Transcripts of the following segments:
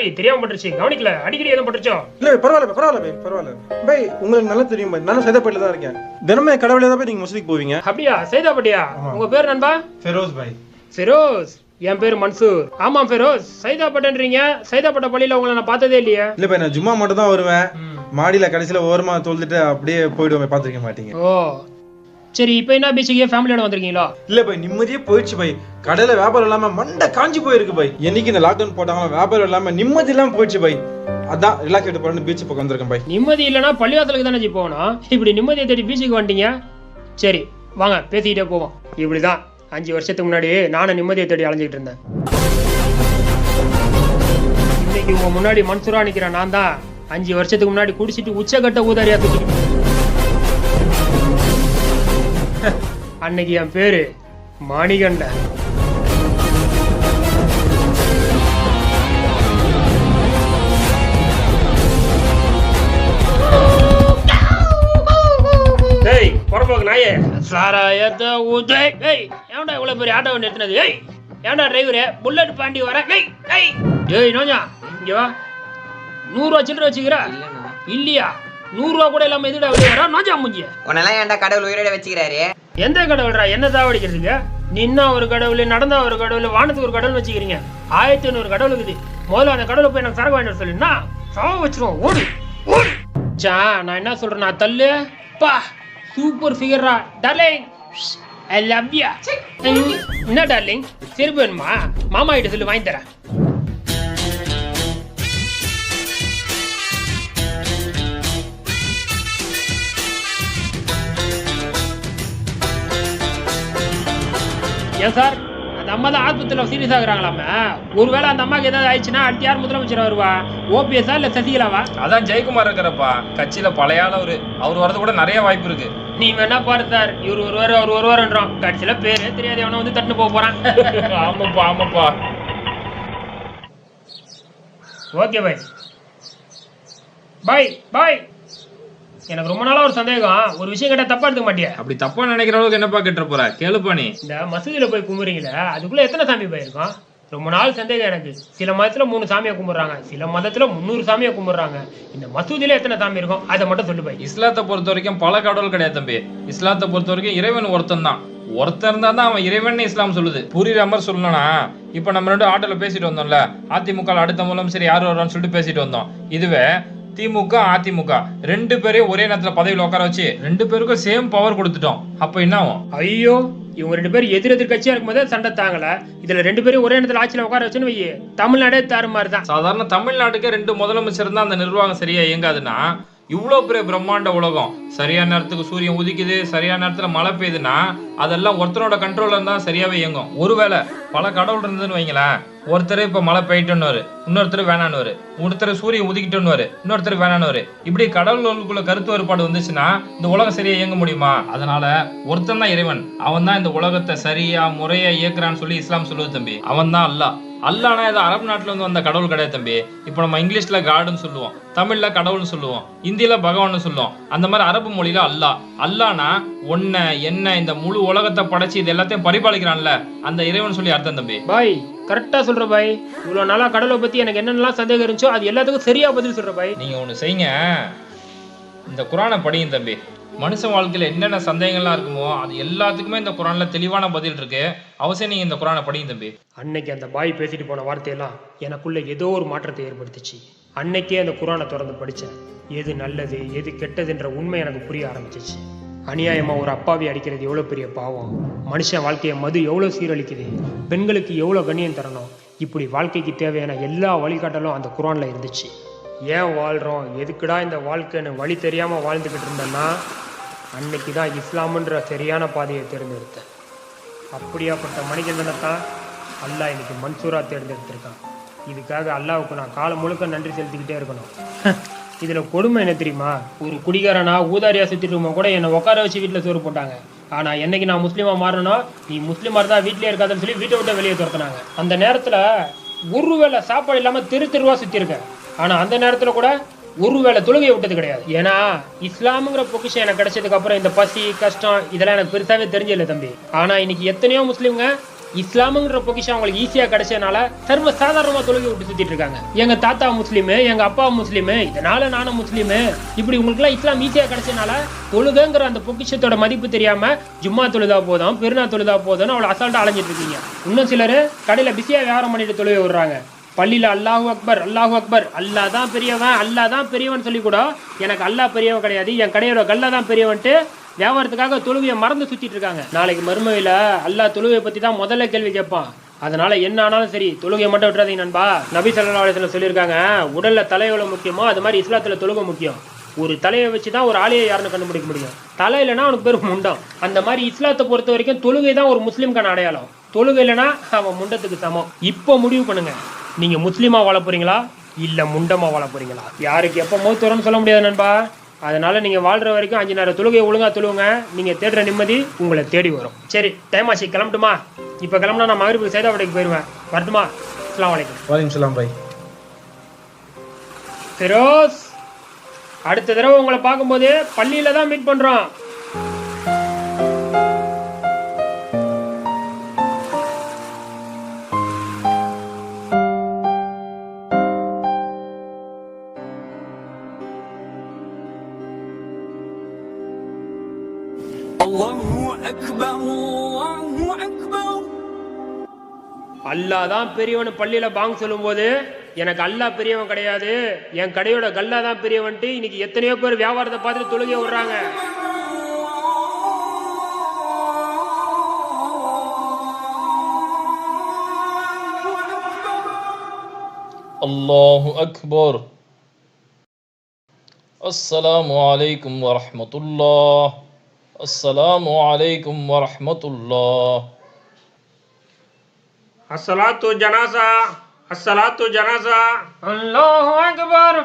Sorry தெரியாம பட்டுருச்சு, கவனிக்கல. அடிக்கடி எதுவும் பட்டுருச்சோ? இல்ல பரவாயில்ல பை, உங்களுக்கு நல்லா தெரியும் பை, நானும் சைதாப்பேட்டில தான் இருக்கேன். தினமே கடவுளே தான் போய் நீங்க மசூதிக்கு போவீங்க. அப்படியா? சைதாப்பட்டியா? உங்க பேர் நண்பா? ஃபெரோஸ் பை. ஃபெரோஸ், என் பேர் மன்சூர். ஆமா ஃபெரோஸ், சைதாப்பட்டன்றீங்க. சைதாப்பட்ட பள்ளியில உங்களை நான் பார்த்ததே இல்லையே. இல்ல பை, நான் ஜும்மா மட்டும் தான் வருவேன். மாடியில கடைசியில ஓரமா தொழுதுட்டு அப்படியே போயிடுவேன், பாத்துருக்க மாட்டீங்க. ஓ சரி, இப்போ என்ன பீச்சுக்கு ஃபேமிலியோட வந்திருக்கீங்களா? இல்ல பை, நிம்மதியே போயிடுச்சு பை. கடையில வியாபாரம் இல்லாம மண்டை காஞ்சி போயிருக்கு பை. என்னைக்கு இந்த லாக்டவுன் போட்டாங்களோ வியாபாரம் இல்லாம நிம்மதி இல்லாம போயிடுச்சு பை. அதான் ரிலாக்ஸ் ஆகிட்டு போறேன்னு பீச் பக்கம் வந்திருக்கேன் பை. நிம்மதி இல்லைன்னா பள்ளிவாசலுக்கு தானே போகணும். இப்படி நிம்மதியை தேடி பீச்சுக்கு வந்துட்டீங்க. சரி வாங்க பேசிக்கிட்டே போவோம். இப்படிதான் 5 வருஷத்துக்கு முன்னாடி நானும் நிம்மதியை தேடி அலைஞ்சிட்டு இருந்தேன். இன்னைக்கு உங்க முன்னாடி மன்சூரா நிக்கிறேன். நான் தான் 5 வருஷத்துக்கு முன்னாடி குடிச்சிட்டு உச்சகட்ட ஊதாரியா தூக்கிட்டு அன்னைக்கு என் பேரு மணிகண்டன். டேய் பொறம்போக்கு நாயே, சாராயத்தை ஊதே. டேய் ஏன்டா இவ்வளவு பெரிய ஆட்டோ நிறுத்தினது? ஏய் ஏன்டா டிரைவரு புல்லட் பாண்டி வர? டேய் டேய் நோஞ்சா இங்க வா. 100 ரூபா சில்லறை வச்சுக்கிறா? இல்லையா? 100 ரூபா கூட இல்லாம எதுடா வெளியே வரா? நோஞ்சா மூஞ்சிய உன்னெல்லாம் ஏன்டா கடவுள் உயிரோட வச்சுக்கிறாரு? எந்த கடவுள்ரா என்ன சாவடிக்கிறதுக்கு? நின்னா ஒரு கடவுள், நடந்தா ஒரு கடவுள், வானத்துக்கு ஒரு கடவுள் வச்சுக்கிறீங்க. 1500 கடவுள் இருக்குது. முதல்ல அந்த கடவுளை போய் எனக்கு சரக்கு வாங்கிட்டு சொல்லினா சாவ வச்சிருவோம். ஓடு ஓடு. நான் என்ன சொல்றேன், நான் தள்ளு பா. சூப்பர் ஃபிகர்ரா டார்லிங். I love you. என்ன டார்லிங், செருப்பு வேணுமா? மாமா கிட்ட சொல்லி வாங்கி தரேன். ஏன் சார், அந்த அம்மா தான் ஆஸ்பத்திரியில் சீரியஸ் ஆகுறாங்களாமே. ஒருவேளை அந்த அம்மாவுக்கு ஏதாவது ஆயிடுச்சுன்னா அடுத்து யார் முதலமைச்சர் வருவா? ஓபிஎஸ்ஸா இல்ல சசிகலாவா? அதான் ஜெயக்குமார் இருக்கிறப்பா, கட்சியில பழைய ஆள் அவர் வரது கூட நிறைய வாய்ப்பு இருக்கு. நீ வேணா பாரு சார், இவர் ஒருவாரு அவர் ஒருவாருன்றோம். கட்சியில பேரே தெரியாது, எவனை வந்து தட்டுன்னு போக போறான். ஆமாப்பா. ஓகே பாய் பாய் பாய். எனக்கு ரொம்ப நாளா ஒரு சந்தேகம். ஒரு விஷயம் கேட்டா தப்பா எடுத்துக்க மாட்டியா? அப்படி தப்பா நினைக்கிற அளவுக்கு என்னப்பா கேட்டு போற? கேளுப்பா. நீ இந்த மசூதியில போய் கும்புறீங்களே, அதுக்குள்ள எத்தனை சாமி போயிருக்கும்? ரொம்ப நாள் சந்தேகம் எனக்கு. சில மதத்துல 3 சாமியை கும்பிடுறாங்க, சில மதத்துல 300 சாமியை கும்பிடுறாங்க. இந்த மசூதியில எத்தனை சாமி இருக்கும் அதை மட்டும் சொல்லு பாய். இஸ்லாத்தை பொறுத்த வரைக்கும் பல கடவுள் கிடையாது தம்பி. இஸ்லாத்தை பொறுத்த வரைக்கும் இறைவன் ஒருத்தன் தான். ஒருத்தர் தான் அவன் இறைவன் இஸ்லாம் சொல்லுது. புரியுற மாதிரி சொல்லணும்னா, இப்ப நம்ம 2 ஆட்டோல பேசிட்டு வந்தோம்ல, அதிமுக அடுத்த மூலம் சரி யார் வருவான்னு சொல்லிட்டு பேசிட்டு வந்தோம். இதுவே திமுக அதிமுக 2 பேரையும் ஒரே நேரத்துல பதவியில் உட்கார வச்சு 2 பேருக்கும் சேம் பவர் கொடுத்துட்டோம். அப்ப என்ன ஆகும்? ஐயோ, இவங்க 2 பேரும் எதிர் கட்சியா இருக்கும்போதே சண்டை தாங்கல. இதுல 2 பேரும் ஒரே இடத்துல ஆட்சியில உட்கார வச்சுன்னு வை, தமிழ்நாடே தாறுமாறு தான். சாதாரண தமிழ்நாட்டுக்கு 2 முதலமைச்சர் தான் அந்த நிர்வாகம் சரியா இயங்காதுன்னா, இவ்வளவு பெரிய பிரம்மாண்ட உலகம், சரியான நேரத்துக்கு சூரியன் உதிக்குது, சரியான நேரத்துல மழை பெய்யுதுன்னா அதெல்லாம் ஒருத்தரோட கண்ட்ரோல்ல இருந்தா சரியாவே இயங்கும். ஒருவேளை பல கடவுள் இருந்ததுன்னு வைங்களேன், ஒருத்தர் இப்ப மழை பெய்யட்டுன்னு, இன்னொருத்தர் வேணான்னு, ஒருத்தர் சூரியன் உதிக்கிட்டோன்னு, இன்னொருத்தர் வேணான்னு. இப்படி கடவுளுக்குள்ள கருத்து வேறுபாடு வந்துச்சுன்னா இந்த உலகம் சரியா இயங்க முடியுமா? அதனால ஒருத்தன் தான் இறைவன், அவன் தான் இந்த உலகத்தை சரியா முறையா இயக்குறான்னு சொல்லி இஸ்லாம் சொல்லுது தம்பி. அவன் தான் அல்லாஹ். அல்லானா ஏதோ அரபு நாட்டுல வந்து வந்த கடவுள் கிடையாது தம்பி. இப்ப நம்ம இங்கிலீஷ்ல காடுன்னு சொல்லுவோம், தமிழ்ல கடவுள்னு சொல்லுவோம், இந்தியில பகவான்னு சொல்லுவோம். அந்த மாதிரி அரபு மொழியில அல்லாஹ். அல்லானா ஒன்ன என்ன இந்த முழு உலகத்தை படைச்சு இது எல்லாத்தையும் பரிபாலிக்கிறான்ல, அந்த இறைவன் சொல்லி அர்த்தம் தம்பி. பாய் கரெக்டா சொல்ற பாய். இவ்வளவு நாளா கடவுளை பத்தி எனக்கு என்னென்னலாம் சந்தேகம் இருந்துச்சோ அது எல்லாத்துக்கும் சரியா பதில் சொல்ற பாய். நீங்க ஒண்ணு செய்யுங்க, இந்த குரானை படிங்க தம்பி. மனுஷன் வாழ்க்கையில என்னென்ன சந்தேகங்கள்லாம் இருக்குமோ அது எல்லாத்துக்குமே இந்த குரான்ல தெளிவான பதில் இருக்கு. அவசியம் நீங்க இந்த குரானை படிங்க தம்பி. அன்னைக்கு அந்த பாய் பேசிட்டு போன வார்த்தையெல்லாம் எனக்குள்ள ஏதோ ஒரு மாற்றத்தை ஏற்படுத்துச்சு. அன்னைக்கே அந்த குரானை திறந்து படிச்சேன். எது நல்லது எது கெட்டதுன்ற உண்மை எனக்கு புரிய ஆரம்பிச்சிச்சு. அநியாயமா ஒரு அப்பாவி அடிக்கிறது எவ்வளவு பெரிய பாவம், மனுஷன் வாழ்க்கையை மது எவ்வளவு சீரழிக்குது, பெண்களுக்கு எவ்வளவு கண்ணியம் தரணும், இப்படி வாழ்க்கைக்கு தேவையான எல்லா வழிகாட்டலும் அந்த குரான்ல இருந்துச்சு. ஏன் வாழ்றோம், எதுக்குடா இந்த வாழ்க்கைன்னு வழி தெரியாம வாழ்ந்துகிட்டு இருந்தேன்னா அன்னைக்கு தான் இஸ்லாமுன்ற சரியான பாதையை தேர்ந்தெடுத்தேன். அப்படியாப்பட்ட மனிதனை தான் அல்லாஹ் இன்னைக்கு மன்சூரா தேர்ந்தெடுத்திருக்கான். இதுக்காக அல்லாவுக்கு நான் காலம் முழுக்க நன்றி செலுத்திக்கிட்டே இருக்கணும். இதுல கொடுமை என்ன தெரியுமா? ஒரு குடிகாரனா ஊதாரியா சுத்திட்டு கூட என்னை உட்கார வச்சு வீட்டுல சோறு போட்டாங்க. ஆனா என்னைக்கு நான் முஸ்லீமா மாறணும், நீ முஸ்லீமா இருந்தா வீட்லயே இருக்காதுன்னு சொல்லி வீட்டை விட்டு வெளியே துரத்துனாங்க. அந்த நேரத்துல ஒருவேளை சாப்பாடு இல்லாம தெருவா சுத்தி இருக்க. ஆனா அந்த நேரத்துல கூட ஒருவேளை தொழுகையை விட்டது கிடையாது. ஏன்னா இஸ்லாமுங்கிற பொக்கிஷம் எனக்கு கிடைச்சதுக்கு அப்புறம் இந்த பசி கஷ்டம் இதெல்லாம் எனக்கு பெருசாவே தெரிஞ்சதில்லை தம்பி. ஆனா இன்னைக்கு எத்தனையோ முஸ்லீம்ங்க இஸ்லாமுங்கிற பொக்கிஷம் அவங்களுக்கு ஈஸியா கிடைச்சதுனால சர்வ சாதாரணமா தொழுகை விட்டு சுத்திட்டு இருக்காங்க. எங்க தாத்தா முஸ்லீமு, எங்க அப்பா முஸ்லீமு, இதனால நானும் முஸ்லீமு, இப்படி உங்களுக்கு எல்லாம் இஸ்லாம் ஈஸியா கிடைச்சதுனால தொழுகைங்கிற அந்த பொக்கிஷத்தோட மதிப்பு தெரியாம ஜும்மா தொழுதா போதும், பெருநா தொழுதா போதும்னு அவ்வளவு அசால்ட்டா அலைஞ்சிட்டு இருக்கீங்க. இன்னும் சிலர் கடையில பிஸியா வியாபாரம் பண்ணிட்டு தொழுகை விடுறாங்க. பள்ளியில அல்லாஹு அக்பர் அல்லாஹு அக்பர், அல்லா தான் பெரியவன், அல்லா தான் பெரியவன் சொல்லி கூட எனக்கு அல்லா பெரியவன் கிடையாது, என் கடையோட கல்லா தான் பெரியவன்ட்டு வியாபாரத்துக்காக தொழுகையை மறந்து சுத்திட்டு இருக்காங்க. நாளைக்கு மறுமையில அல்லாஹ் தொழுகையை பத்தி தான் முதல்ல கேள்வி கேட்பான். அதனால என்ன ஆனாலும் சரி தொழுகையை மட்டும் விட்டுறாதீங்க நண்பா. நபி ஸல்லல்லாஹு அலைஹி வஸல்லம் சொல்லியிருக்காங்க, உடல்ல தலை எவ்வளவு முக்கியமோ அது மாதிரி இஸ்லாத்துல தொழுகை முக்கியம். ஒரு தலையை வச்சுதான் ஒரு ஆளையை யாருன்னு கண்டுபிடிக்க முடியும். தலை இல்லைன்னா அவனுக்கு பேர் முண்டம். அந்த மாதிரி இஸ்லாத்தை பொறுத்த வரைக்கும் தொழுகை தான் ஒரு முஸ்லீம்கான அடையாளம். தொழுகை இல்லைன்னா அவன் முண்டத்துக்கு சமம். இப்போ முடிவு பண்ணுங்க, நீங்க முஸ்லீமா வாழ போறீங்களா இல்ல முண்டமா வாழ போறீங்களா? யாருக்கு எப்போ மௌத் வரும்னு சொல்ல முடியாது நண்பா. அதனால நீங்க வாழ்ற வரைக்கும் 5 நேரம் தொழுகையை ஒழுங்கா தொழுவுங்க. நீங்க தேடுற நிம்மதி உங்களை தேடி வரும். சரி, டைம் ஆச்சு, கிளம்பட்டுமா? இப்போ கிளம்புனா நான் மகரிபுக்கு சைதாப்பேட்டைக்கு போயிடுவேன். வரட்டுமா? அஸ்ஸலாமு அலைக்கும். வாலைக்கும் சலாம் பாய். ஃபெரோஸ், அடுத்த தடவை உங்களை பார்க்கும்போது பள்ளியில தான் மீட் பண்றோம். அல்லாஹ் தான் பெரியவன் பள்ளியில பாங் சொல்லும் போது எனக்கு அல்லாஹ் பெரியவன் கிடையாது, என் கடையோட கல்லா தான் பெரியவன்ட்டு இன்னைக்கு எத்தனையோ பேர் வியாபாரத்தை பார்த்துட்டு தொழுகையை விடுறாங்க. அல்லாஹு அக்பர். அஸ்ஸலாமு அலைக்கும் வரஹ்மத்துல்லாஹ். அஸ்ஸலாமு அலைக்கும் வரஹ்மத்துல்லாஹ். அஸ்ஸலாத்து ஜனாஸா, அஸ்ஸலாத்து ஜனாஸா, அல்லாஹு அக்பர்.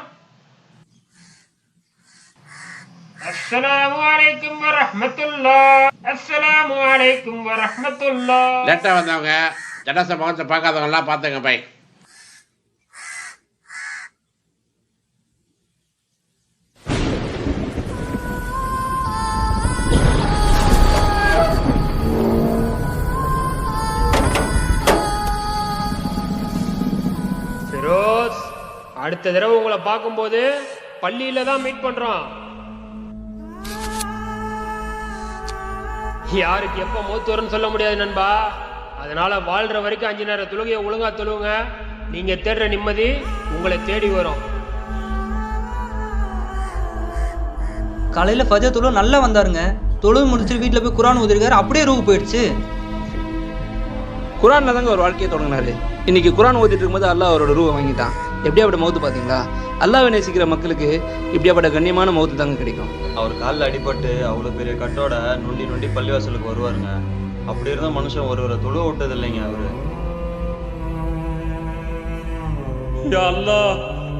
அஸ்ஸலாமு அலைக்கும் வரஹ்மத்துல்லாஹ். அஸ்ஸலாமு அலைக்கும் வரஹ்மத்துல்லாஹ். லேட்டா வந்தவங்க ஜனாசா முகத்தை பார்க்காதவங்க எல்லாம் பார்த்துங்க பை. ஃபெரோஸ், அடுத்த தடவை உங்களை பார்க்கும்போது பள்ளியில தான் மீட் பண்றோம். யாருக்கு எப்ப மௌத் வரும்னு சொல்ல முடியாது நண்பா. அதனால வாழ்ற வரைக்கும் 5 நேரம் தொழுகையை ஒழுங்கா தொழுவுங்க. நீங்க தேடுற நிம்மதி உங்களை தேடி வரும். காலையில ஃபஜர் தொழு நல்லா வந்தாருங்க. தொழுவு முடிச்சுட்டு வீட்டில் போய் குரான் ஓதிருக்காரு, அப்படியே ரூபு போயிடுச்சு. குரான்ல தாங்க ஒரு வாழ்க்கையை தொடங்கினாரு. இன்னைக்கு குரான் ஓதிட்டு இருக்கும்போது அல்லாஹ் அவரோட ரூபை வாங்கிட்டான். எப்படியாப்பட்ட மௌத்து பார்த்தீங்களா? அல்லாஹ்வை நேசிக்கிற மக்களுக்கு இப்படியாப்பட்ட கண்ணியமான மௌத்து தாங்க கிடைக்கும். அவர் காலில் அடிபட்டு அவ்வளோ பெரிய கட்டோட நொண்டி நொண்டி பள்ளிவாசலுக்கு வருவாருங்க. அப்படி இருந்த மனுஷன் ஒரு தொழுவ விட்டது இல்லைங்க அவரு. யா அல்லாஹ்,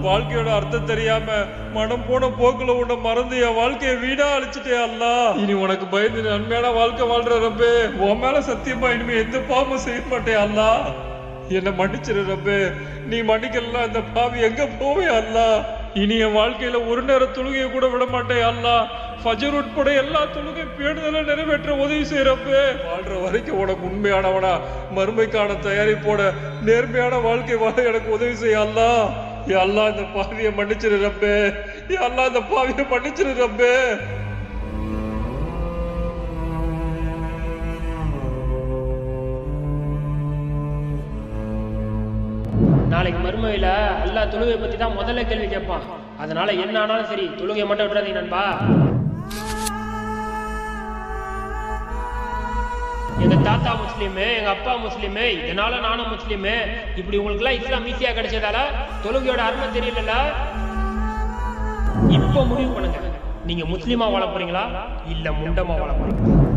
வாழ்க்கையோட அர்த்தம் தெரியாம மனம் போன போக்குல உன்னை மறந்து என் வாழ்க்கையை வீடா அழிச்சிட்டே அல்லாஹ். இனி உனக்கு பயந்து நன்மையான வாழ்க்கை வாழ்ற ரப்பே, உன் மேல சத்தியமா இனிமே எந்த பாவமும் செய்ய மாட்டேன் அல்லாஹ். என்னை மன்னிச்சிரு ரப்பே. நீ மன்னிக்கலாம் இந்த பாவி எங்க போவே அல்லாஹ். இனி என் வாழ்க்கையில ஒரு நேரம் தொழுகையை கூட விட மாட்டேன் அல்லாஹ். ஃபஜர் உட்பட எல்லா தொழுகை பேணுதல நிறைவேற்ற உதவி செய்யறப்பே. வாழ்ற வரைக்கும் உனக்கு உண்மையானவனா, மறுமைக்கான தயாரிப்போட நேர்மையான வாழ்க்கை வாழ எனக்கு உதவி செய்ய அல்லாஹ். யா அல்லாஹ், இந்த பாவியை மன்னிச்சிரு ரப்பே. யா அல்லாஹ், இந்த பாவியை மன்னிச்சிரு ரப்பே. நாளைக்கு மறுமையில அல்லாஹ் தொழுகையை பத்தி தான் முதல்ல கேள்வி கேட்பான். அதனால என்ன ஆனாலும் சரி தொழுகையை மட்டும் விட்டுறாதீங்க நண்பா. எங்க தாத்தா முஸ்லீமு, எங்க அப்பா முஸ்லீமு, இதனால நானும் முஸ்லீமு, இப்படி உங்களுக்கு எல்லாம் இஸ்லாம் ஈஸியா கிடைச்சதால தொழுகையோட அருமை தெரியல. இப்போ முடிவு பண்ணுங்க, நீங்க முஸ்லீமா வாழ போறீங்களா இல்ல முண்டமா வாழ போறீங்களா?